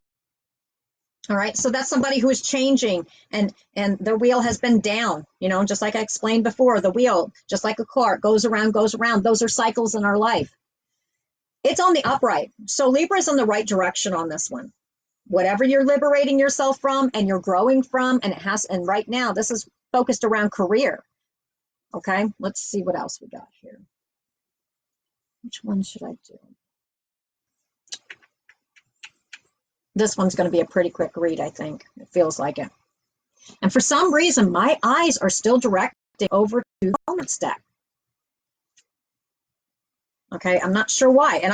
All right, so that's somebody who is changing and the wheel has been down, just like I explained before, the wheel, just like a car, goes around. Those are cycles in our life. It's on the upright. So Libra's in the right direction on this one. Whatever you're liberating yourself from and you're growing from, and right now this is focused around career. Okay, let's see what else we got here. Which one should I do? This one's going to be a pretty quick read, I think. It feels like it. And for some reason, my eyes are still directed over to the moments deck. Okay, I'm not sure why. And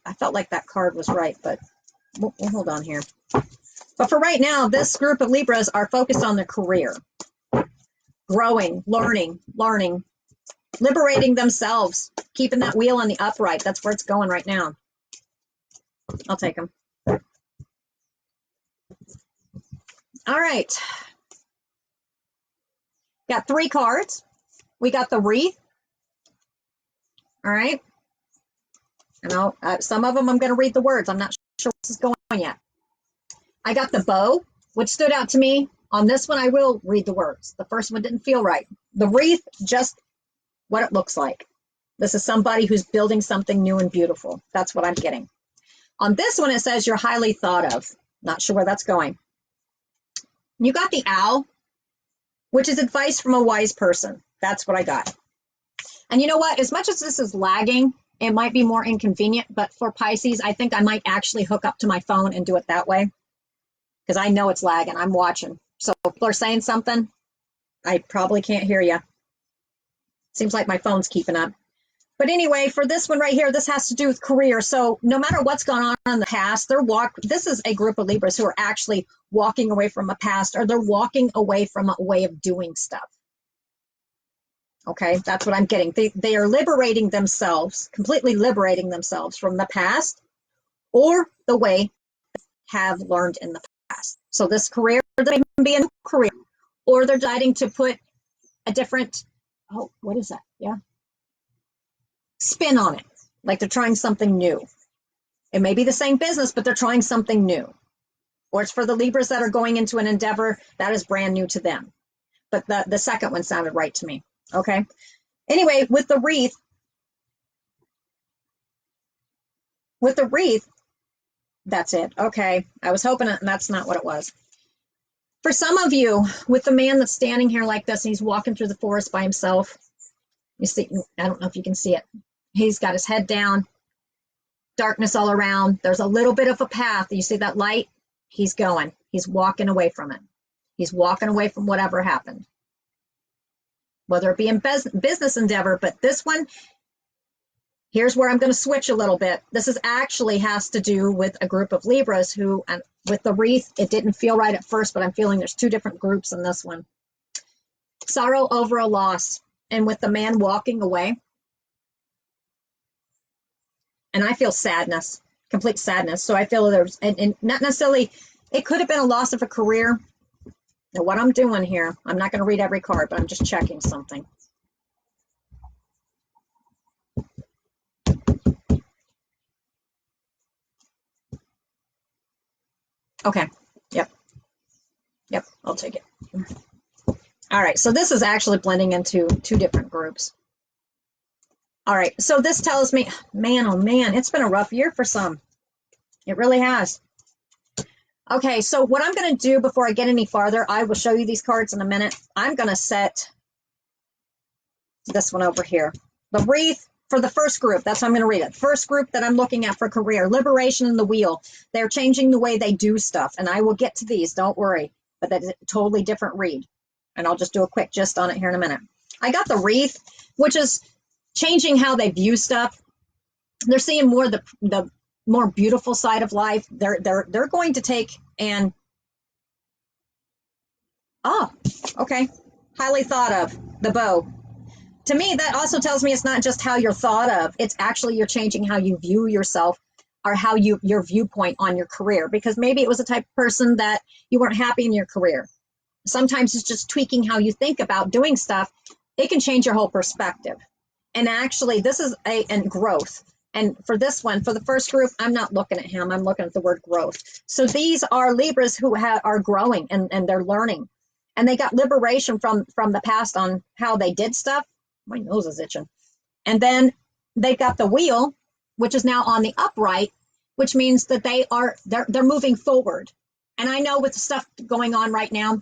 I felt like that card was right, but we'll hold on here. But for right now, this group of Libras are focused on their career. Growing, learning, liberating themselves, keeping that wheel on the upright. That's where it's going right now. I'll take them. All right. Got 3 cards. We got the wreath. All right. And some of them I'm going to read the words. I'm not sure where this is going yet. I got the bow, which stood out to me. On this one, I will read the words. The first one didn't feel right. The wreath, just what it looks like. This is somebody who's building something new and beautiful. That's what I'm getting. On this one, it says you're highly thought of. Not sure where that's going. You got the owl, which is advice from a wise person. That's what I got. And you know what? As much as this is lagging, it might be more inconvenient, but for Pisces, I think I might actually hook up to my phone and do it that way because I know it's lagging. I'm watching. So if people are saying something, I probably can't hear you. Seems like my phone's keeping up. But anyway, for this one right here, this has to do with career. So no matter what's gone on in the past, this is a group of Libras who are actually walking away from a past, or they're walking away from a way of doing stuff. Okay, that's what I'm getting. They are liberating themselves, completely liberating themselves from the past or the way they have learned in the past. So this career, they may be a new career, or they're deciding to put a different, what is that? Yeah. Spin on it, like they're trying something new. It may be the same business, but they're trying something new. Or it's for the Libras that are going into an endeavor that is brand new to them. But the second one sounded right to me. Okay. Anyway, with the wreath, that's it. Okay. I was hoping that's not what it was. For some of you, with the man that's standing here like this, and he's walking through the forest by himself. You see, I don't know if you can see it. He's got his head down, darkness all around. There's a little bit of a path. You see that light? He's going. He's walking away from it. He's walking away from whatever happened. Whether it be in business endeavor, but this one, here's where I'm going to switch a little bit. This is actually has to do with a group of Libras who, and with the wreath, it didn't feel right at first, but I'm feeling there's 2 different groups in this one. Sorrow over a loss. And with the man walking away, and I feel sadness, complete sadness. So I feel there's, and not necessarily, it could have been a loss of a career. Now what I'm doing here, I'm not going to read every card, but I'm just checking something. Okay. Yep. I'll take it. All right. So this is actually blending into 2 different groups. All right. So this tells me, man, oh man, it's been a rough year for some. It really has. Okay. So what I'm going to do before I get any farther, I will show you these cards in a minute. I'm going to set this one over here. The wreath for the first group. That's how I'm going to read it. First group that I'm looking at for career, liberation and the wheel. They're changing the way they do stuff. And I will get to these. Don't worry. But that's a totally different read. And I'll just do a quick gist on it here in a minute. I got the wreath, which is changing how they view stuff. They're seeing more the more beautiful side of life. They're going to take and okay, highly thought of, the bow. To me, that also tells me it's not just how you're thought of, it's actually you're changing how you view yourself, or how your viewpoint on your career, because maybe it was a type of person that you weren't happy in your career. Sometimes it's just tweaking how you think about doing stuff. It can change your whole perspective. And actually, this is a growth. And for this one, for the first group, I'm not looking at him. I'm looking at the word growth. So these are Libras who are growing, and they're learning. And they got liberation from the past on how they did stuff. My nose is itching. And then they got the wheel, which is now on the upright, which means that they're moving forward. And I know with the stuff going on right now,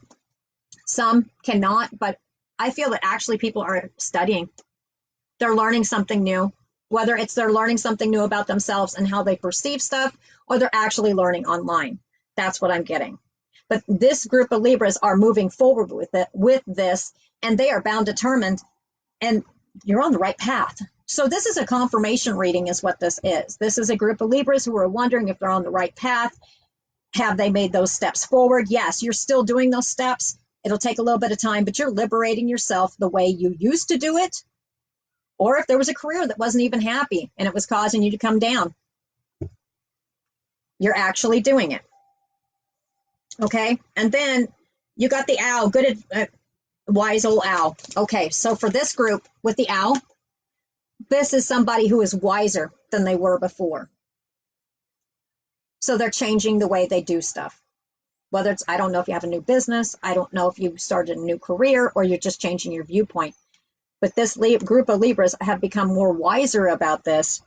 some cannot, but I feel that actually people are studying. They're learning something new, whether it's they're learning something new about themselves and how they perceive stuff, or they're actually learning online. That's what I'm getting. But this group of Libras are moving forward with this, and they are bound, determined, and you're on the right path. So this is a confirmation reading is what this is. This is a group of Libras who are wondering if they're on the right path. Have they made those steps forward? Yes, you're still doing those steps. It'll take a little bit of time, but you're liberating yourself the way you used to do it. Or if there was a career that wasn't even happy and it was causing you to come down, you're actually doing it. Okay. And then you got the owl, good, wise old owl. Okay. So for this group with the owl, this is somebody who is wiser than they were before. So they're changing the way they do stuff. Whether it's, I don't know if you have a new business, I don't know if you started a new career, or you're just changing your viewpoint. But this group of Libras have become more wiser about this.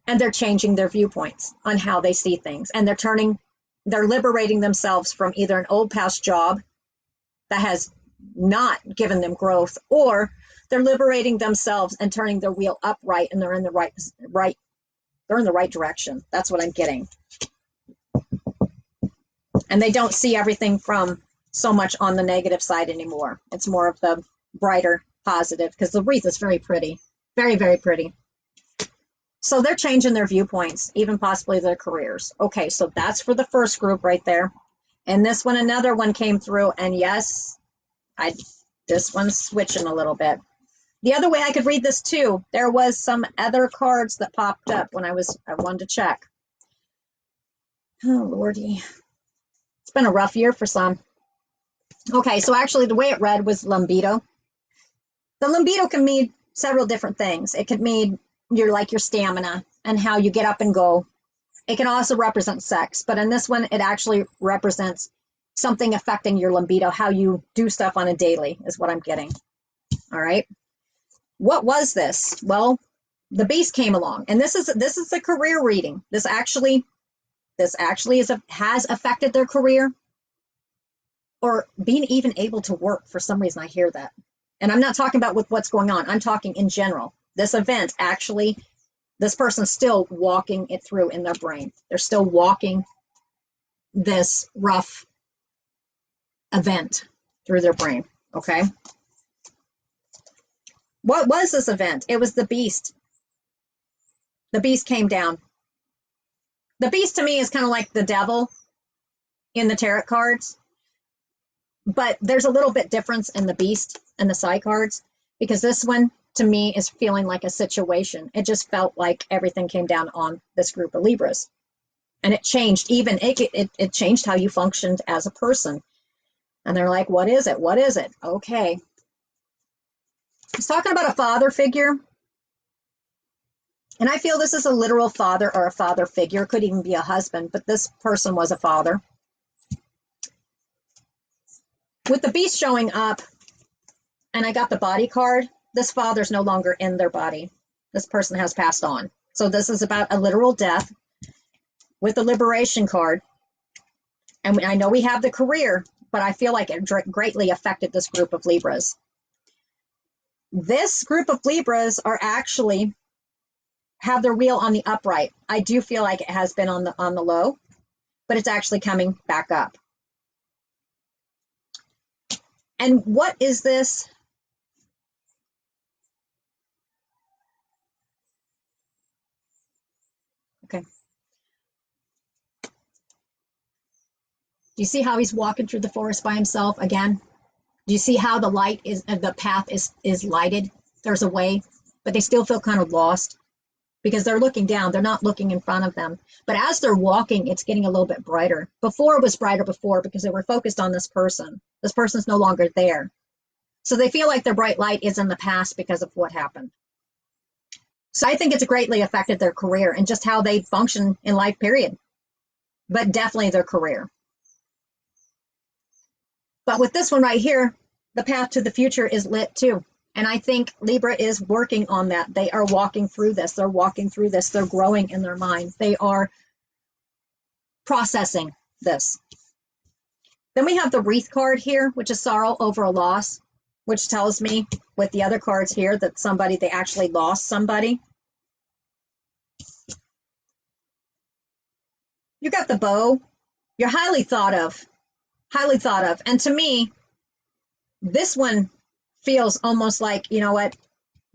And they're changing their viewpoints on how they see things. And they're liberating themselves from either an old past job that has not given them growth, or they're liberating themselves and turning their wheel upright, and they're in the right they're in the right direction. That's what I'm getting. And they don't see everything from so much on the negative side anymore. It's more of the brighter positive, because the wreath is very pretty, very, very pretty. So they're changing their viewpoints, even possibly their careers. Okay, so that's for the first group right there. And this one, another one came through, and yes, this one's switching a little bit. The other way I could read this too, there was some other cards that popped up when I wanted to check. Oh, Lordy. It's been a rough year for some. Okay, so actually the way it read was libido. The libido can mean several different things. It could mean your stamina and how you get up and go. It can also represent sex, but in this one, it actually represents something affecting your libido, how you do stuff on a daily is what I'm getting. All right. What was this? Well, the beast came along, and this is the career reading. This actually has affected their career, or being even able to work. For some reason, I hear that. And I'm not talking about with what's going on. I'm talking in general. This event, actually, this person's still walking it through in their brain. They're still walking this rough event through their brain, okay? What was this event? It was the beast. The beast came down. The beast to me is kind of like the devil in the tarot cards. But there's a little bit difference in the beast and the side cards, because this one to me is feeling like a situation. It just felt like everything came down on this group of Libras, and it changed. Even it changed how you functioned as a person. And they're like, what is it? What is it? Okay. He's talking about a father figure. And I feel this is a literal father or a father figure. It could even be a husband, but this person was a father. With the beast showing up, and I got the body card, this father's no longer in their body. This person has passed on. So this is about a literal death with the liberation card. And I know we have the career, but I feel like it greatly affected this group of Libras. This group of Libras are actually have their wheel on the upright. I do feel like it has been on the low, but it's actually coming back up. And what is this? Do you see how he's walking through the forest by himself again? Do you see how the path is lighted? There's a way, but they still feel kind of lost because they're looking down. They're not looking in front of them. But as they're walking, it's getting a little bit brighter. Before it was brighter before because they were focused on this person. This person's no longer there. So they feel like their bright light is in the past because of what happened. So I think it's greatly affected their career and just how they function in life, period. But definitely their career. But with this one right here, the path to the future is lit too. And I think Libra is working on that. They are walking through this. They're walking through this. They're growing in their mind. They are processing this. Then we have the wreath card here, which is sorrow over a loss, which tells me with the other cards here that they actually lost somebody. You got the bow. You're highly thought of. Highly thought of. And to me, this one feels almost like, you know what,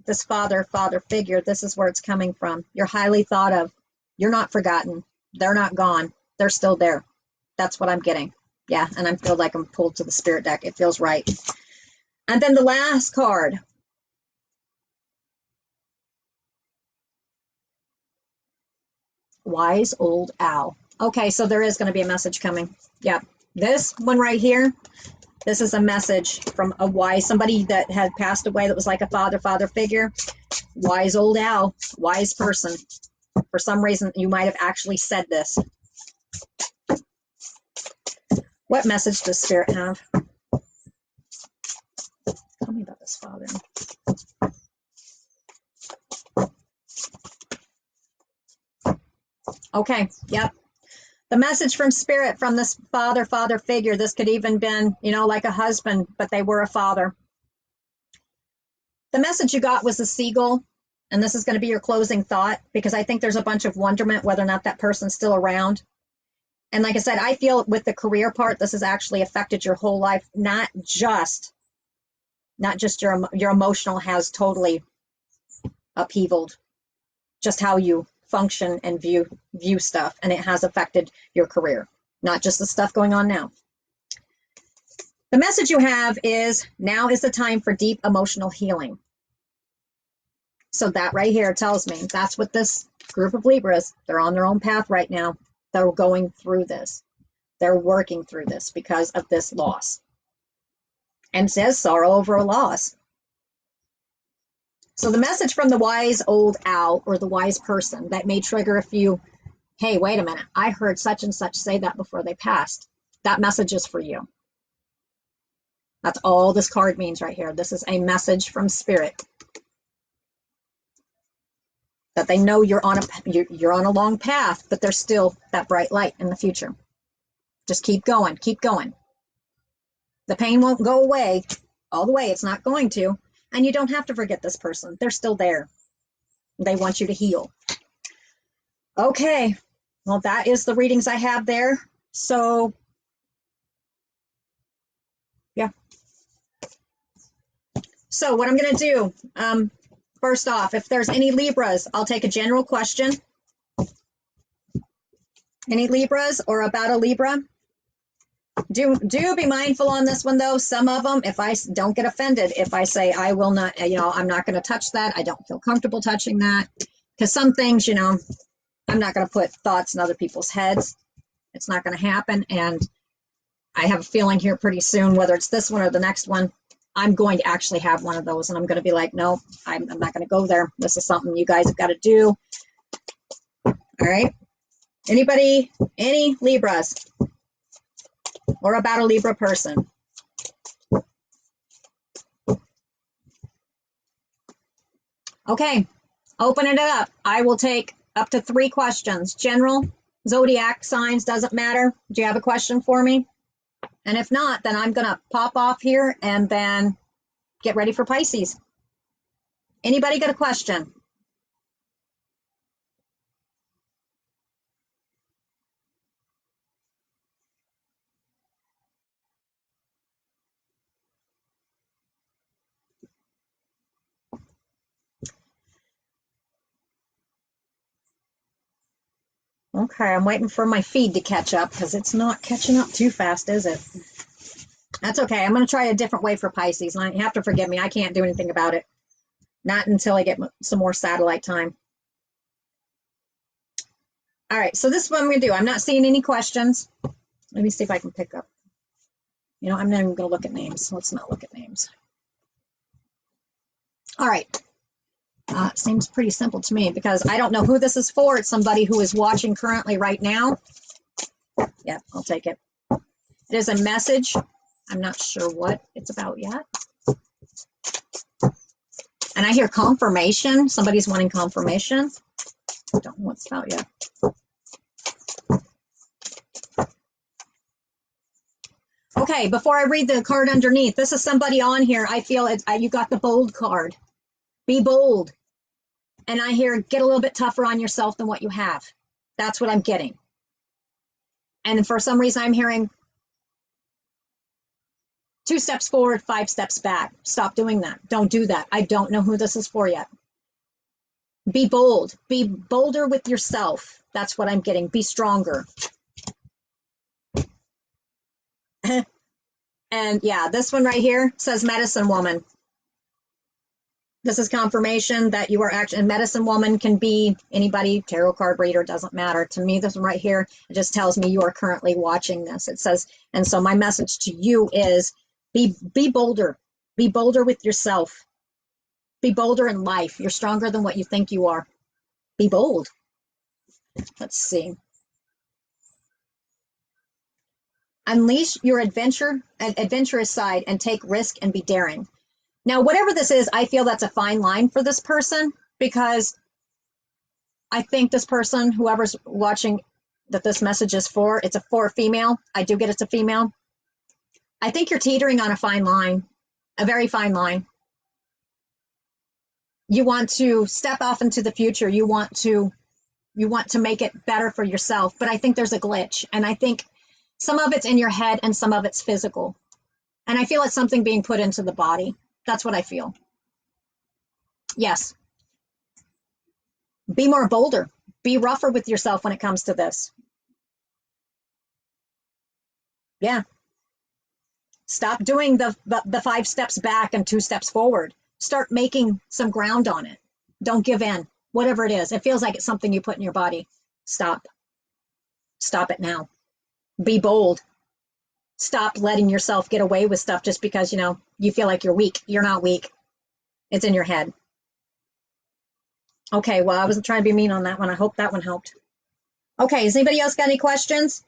this father figure, this is where it's coming from. You're highly thought of. You're not forgotten. They're not gone. They're still there. That's what I'm getting. Yeah, and I feel like I'm pulled to the spirit deck. It feels right. And then the last card. Wise old owl. Okay, so there is going to be a message coming. Yeah, this one right here, this is a message from a wise, somebody that had passed away that was like a father figure. Wise old owl, wise person. For some reason, you might have actually said this. What message does Spirit have? Tell me about this father. Okay, yep. The message from Spirit from this father figure, this could even been, you know, like a husband, but they were a father. The message you got was a seagull, and this is going to be your closing thought, because I think there's a bunch of wonderment whether or not that person's still around. And like I said, I feel with the career part, this has actually affected your whole life, not just your emotional has totally upheavaled just how you function and view stuff, and it has affected your career, not just the stuff going on now. The message you have is now is the time for deep emotional healing. So that right here tells me that's what this group of Libras, they're on their own path right now. They're going through this. They're working through this because of this loss. And says sorrow over a loss. So the message from the wise old owl or the wise person that may trigger a few, hey, wait a minute, I heard such and such say that before they passed. That message is for you. That's all this card means right here. This is a message from Spirit. That they know you're on a long path, but there's still that bright light in the future. Just keep going, keep going. The pain won't go away all the way. It's not going to. And you don't have to forget this person. They're still there. They want you to heal. Okay. Well, that is the readings I have there. So, yeah. So what I'm going to do, first off, if there's any Libras, I'll take a general question. Any Libras or about a Libra? Do be mindful on this one, though. Some of them, if I don't get offended, if I say I will not, I'm not going to touch that. I don't feel comfortable touching that. Because some things, I'm not going to put thoughts in other people's heads. It's not going to happen. And I have a feeling here pretty soon, whether it's this one or the next one, I'm going to actually have one of those. And I'm going to be like, no, I'm not going to go there. This is something you guys have got to do. All right. Anybody, any Libras? Or about a Libra person? Okay, open it up. I will take up to 3 questions. General, zodiac signs, doesn't matter. Do you have a question for me? And if not, then I'm going to pop off here and then get ready for Pisces. Anybody got a question? Okay, I'm waiting for my feed to catch up because it's not catching up too fast, is it? That's okay. I'm going to try a different way for Pisces. And you have to forgive me. I can't do anything about it. Not until I get some more satellite time. All right, so this is what I'm going to do. I'm not seeing any questions. Let me see if I can pick up. You know, I'm not even going to look at names. Let's not look at names. All right. Seems pretty simple to me because I don't know who this is for. It's somebody who is watching currently right now. Yeah, I'll take it. It is a message. I'm not sure what it's about yet. And I hear confirmation. Somebody's wanting confirmation. I don't know what it's about yet. Okay, before I read the card underneath, this is somebody on here. I feel you got the bold card. Be bold. And I hear get a little bit tougher on yourself than what you have. That's what I'm getting. And for some reason, I'm hearing 2 steps forward, 5 steps back. Stop doing that. Don't do that. I don't know who this is for yet. Be bold. Be bolder with yourself. That's what I'm getting. Be stronger. And yeah, this one right here says medicine woman. This is confirmation that you are actually, and medicine woman can be anybody, tarot card reader, doesn't matter. To me, this one right here, it just tells me you are currently watching this. It says, and so my message to you is be bolder. Be bolder with yourself. Be bolder in life. You're stronger than what you think you are. Be bold. Let's see. Unleash your adventurous side and take risk and be daring. Now, whatever this is, I feel that's a fine line for this person because I think this person, whoever's watching that this message is for, it's for a female. I do get it's a female. I think you're teetering on a fine line, a very fine line. You want to step off into the future. You want to make it better for yourself. But I think there's a glitch. And I think some of it's in your head and some of it's physical. And I feel it's something being put into the body. That's what I feel. Yes. Be more bolder. Be rougher with yourself when it comes to this. Yeah. Stop doing the 5 steps back and 2 steps forward. Start making some ground on it. Don't give in. Whatever it is. It feels like it's something you put in your body. Stop. Stop it now. Be bold. Stop letting yourself get away with stuff just because, you feel like you're weak. You're not weak. It's in your head. Okay, well, I wasn't trying to be mean on that one. I hope that one helped. Okay, has anybody else got any questions?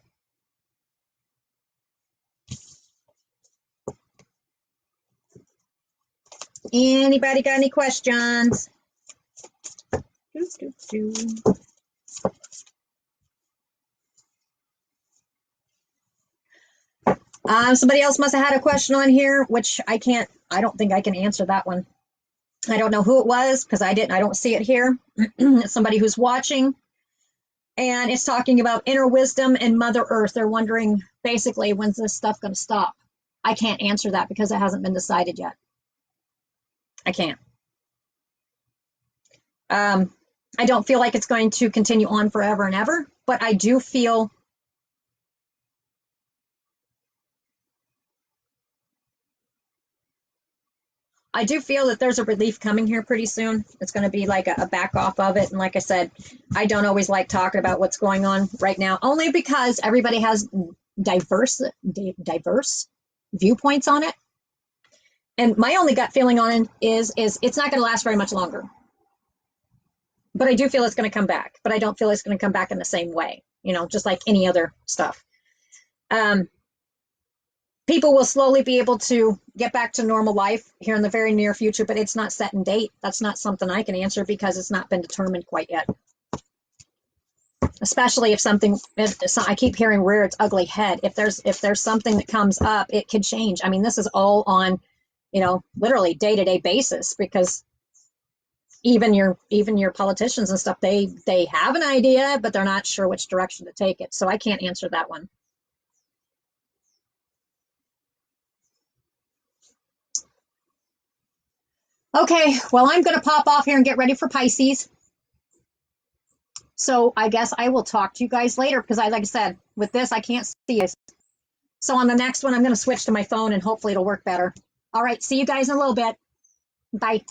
Anybody got any questions? Somebody else must have had a question on here, which I don't think I can answer that one. I don't know who it was because I don't see it here. It's somebody who's watching and it's talking about inner wisdom and Mother Earth. They're wondering basically, when's this stuff going to stop? I can't answer that because it hasn't been decided yet. I can't. I don't feel like it's going to continue on forever and ever, but I do feel that there's a relief coming here pretty soon. It's going to be like a back off of it. And like I said, I don't always like talking about what's going on right now, only because everybody has diverse viewpoints on it. And my only gut feeling on it is it's not going to last very much longer. But I do feel it's going to come back. But I don't feel it's going to come back in the same way, just like any other stuff. People will slowly be able to get back to normal life here in the very near future, but it's not set in date. That's not something I can answer because it's not been determined quite yet. Especially if I keep hearing rear its ugly head. If there's something that comes up, it could change. I mean, this is all on, literally day-to-day basis because even your politicians and stuff, they have an idea, but they're not sure which direction to take it. So I can't answer that one. Okay, well, I'm going to pop off here and get ready for Pisces. So I guess I will talk to you guys later because like I said, with this, I can't see you. So on the next one, I'm going to switch to my phone and hopefully it'll work better. All right. See you guys in a little bit. Bye.